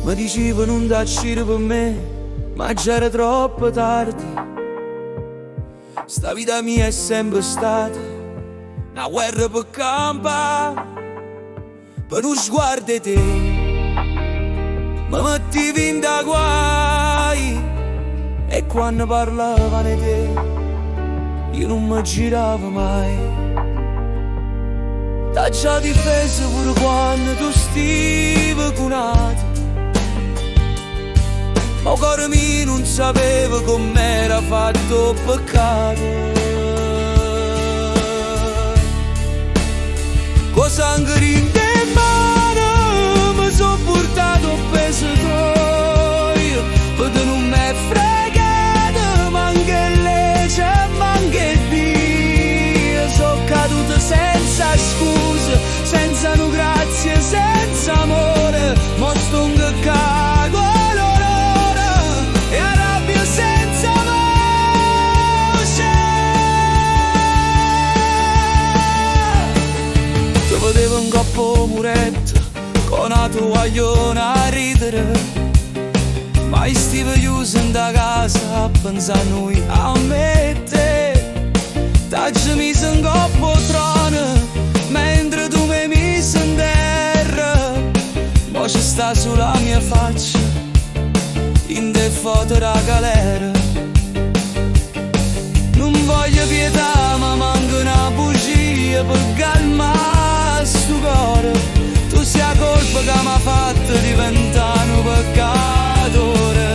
Mi dicevo non t'accire per me, ma già era troppo tardi. Sta vita mia è sempre stata una guerra per campare, per non sguardo di te. Mi mettevi in da guai e quando parlavano di te io non mi giravo mai. T'ha già difeso pure quando tu stivi cunato, ma il cuore mio non sapeva com'era fatto peccato. Con sangue in mano mi son portato peso tuo, perché non m'è fregato manca legge, manca Dio. So caduto senza scuse, senza no grazie, senza amore, mo sto un cago l'orore e arrabbio senza voce. Ti vedevo un coppo muretto con la tovaglione a ridere, ma io stivo chiuso in da casa a pensare a noi, a me e te. T'hai messo un coppo trono mentre tu mi messo in terra, mo ci sta sulla mia faccia in te foto da galera. Non voglio pietà ma manca una bugia per calmare sto cuore. Tu sei la colpa che mi ha fatto diventare un peccatore.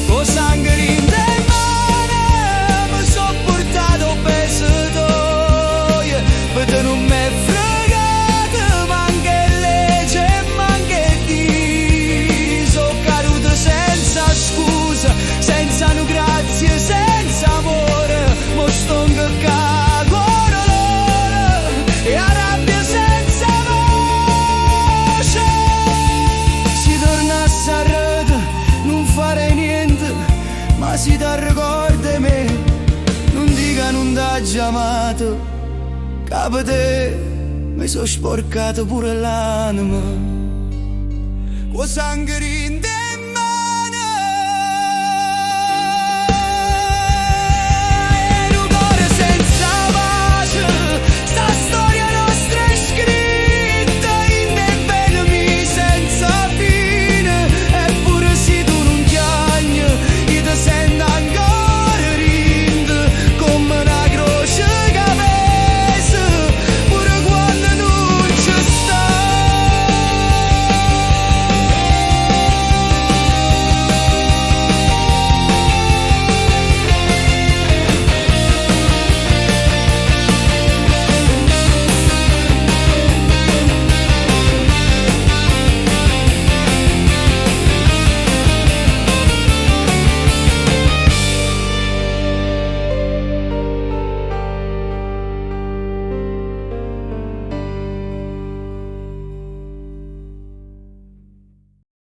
Con sangue in te mano mi son portato peso tuo, perché non m'è fregato manca legge, manca Dio. So caduto senza scusa, senza no grazie, senza amore, mo sto in cago l'orore e arrabbio senza voce. Si tornasse a rete non fare niente, ma si ti ricorda me, non dica non t'ha già amato, capo te mi so sporcato pure l'anima. Con sangue in te